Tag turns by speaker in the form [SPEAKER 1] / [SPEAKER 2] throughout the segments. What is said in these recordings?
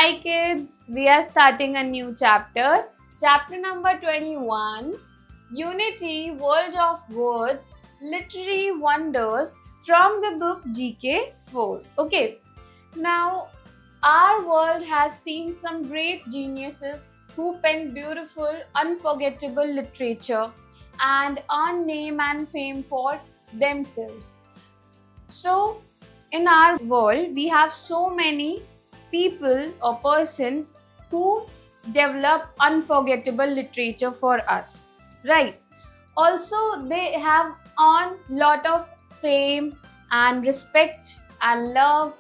[SPEAKER 1] Hi kids, we are starting a new chapter. Chapter number 21, Unity, World of Words, Literary Wonders from the book GK 4. Okay, now our world has seen some great geniuses who penned beautiful, unforgettable literature and earned name and fame for themselves. So, in our world, we have so many people or person who develop unforgettable literature for us, right? Also, they have earned lot of fame and respect and love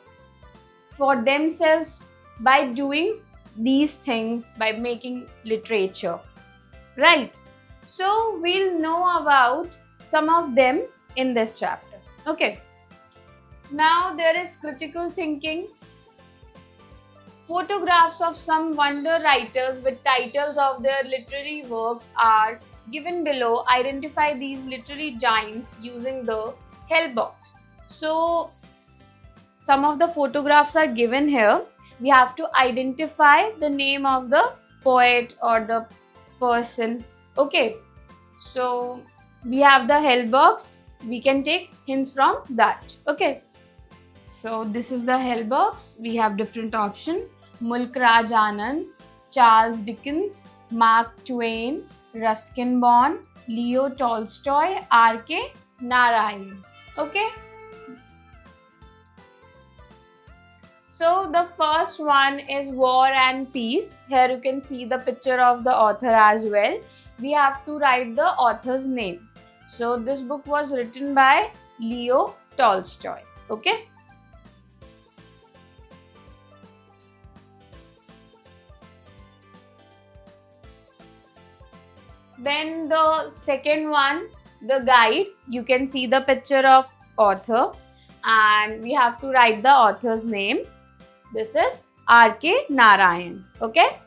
[SPEAKER 1] for themselves by doing these things, by making literature, right? So, we'll know about some of them in this chapter. Okay. Now there is critical thinking. Photographs of some wonder writers with titles of their literary works are given below. Identify these literary giants using the help box. So some of the photographs are given here. We have to identify the name of the poet or the person. Okay. So we have the help box. We can take hints from that. Okay. So this is the help box. We have different options. Mulk Raj Anand, Charles Dickens, Mark Twain, Ruskin Bond, Leo Tolstoy, R.K. Narayan. Okay. So the first one is War and Peace. Here you can see the picture of the author as well. We have to write the author's name. So this book was written by Leo Tolstoy. Okay. Then the second one, the guide, you can see the picture of author and we have to write the author's name. This is R.K. Narayan. Okay.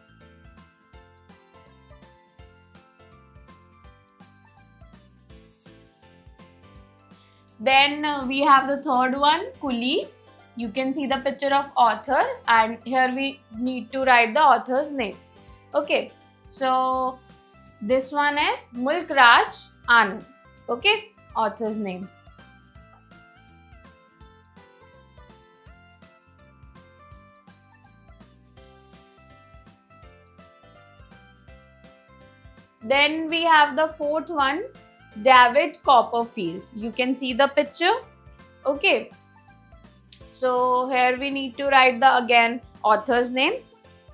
[SPEAKER 1] Then we have the third one, Coolie. You can see the picture of author and here we need to write the author's name. Okay. So this one is Mulk Raj Anand. Okay, author's name. Then we have the fourth one, David Copperfield. You can see the picture. Okay. So here we need to write the again author's name.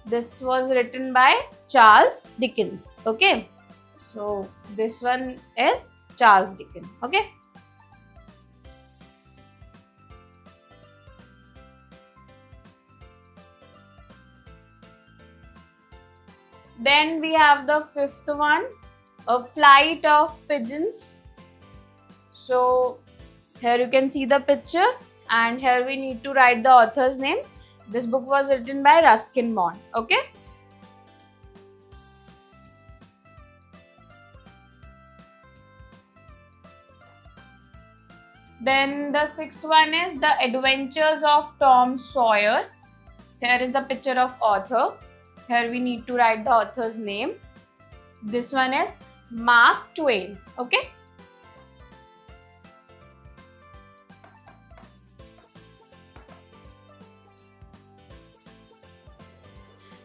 [SPEAKER 1] This was written by Charles Dickens. Okay. So this one is Charles Dickens. Okay. Then we have the fifth one, A Flight of Pigeons. So here you can see the picture and here we need to write the author's name. This book was written by Ruskin Bond. Okay. Then the sixth one is The Adventures of Tom Sawyer. Here is the picture of author. Here we need to write the author's name. This one is Mark Twain. Okay.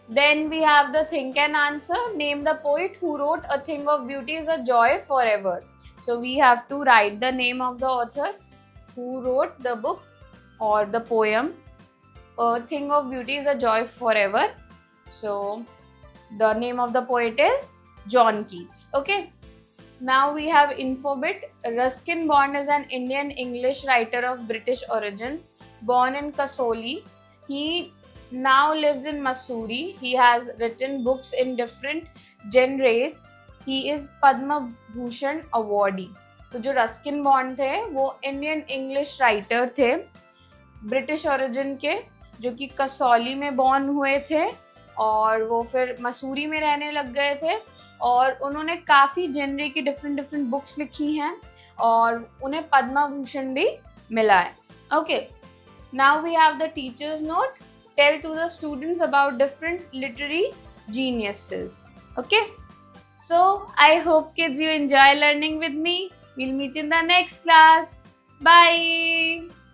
[SPEAKER 1] Then we have the think and answer. Name the poet who wrote A Thing of Beauty is a Joy Forever. So we have to write the name of the author who wrote the book or the poem A Thing of Beauty is a Joy Forever. So the name of the poet is John Keats. Okay. Now we have Infobit. Ruskin Bond is an Indian English writer of British origin, born in Kasoli. He now lives in Missouri. He has written books in different genres. He is Padma Bhushan awardee. तो जो Ruskin bond थे वो Indian English writer थे British origin के, जो कि कसौली में born हुए थे और वो फिर मसूरी में रहने लग गए थे और उन्होंने काफ़ी जेनरे की डिफरेंट बुक्स लिखी हैं और उन्हें पद्मा भूषण भी मिला है. Okay, now we have the teachers note. tell to the students about different literary geniuses. Okay? So, I hope kids you enjoy learning with me. We'll meet in the next class. Bye.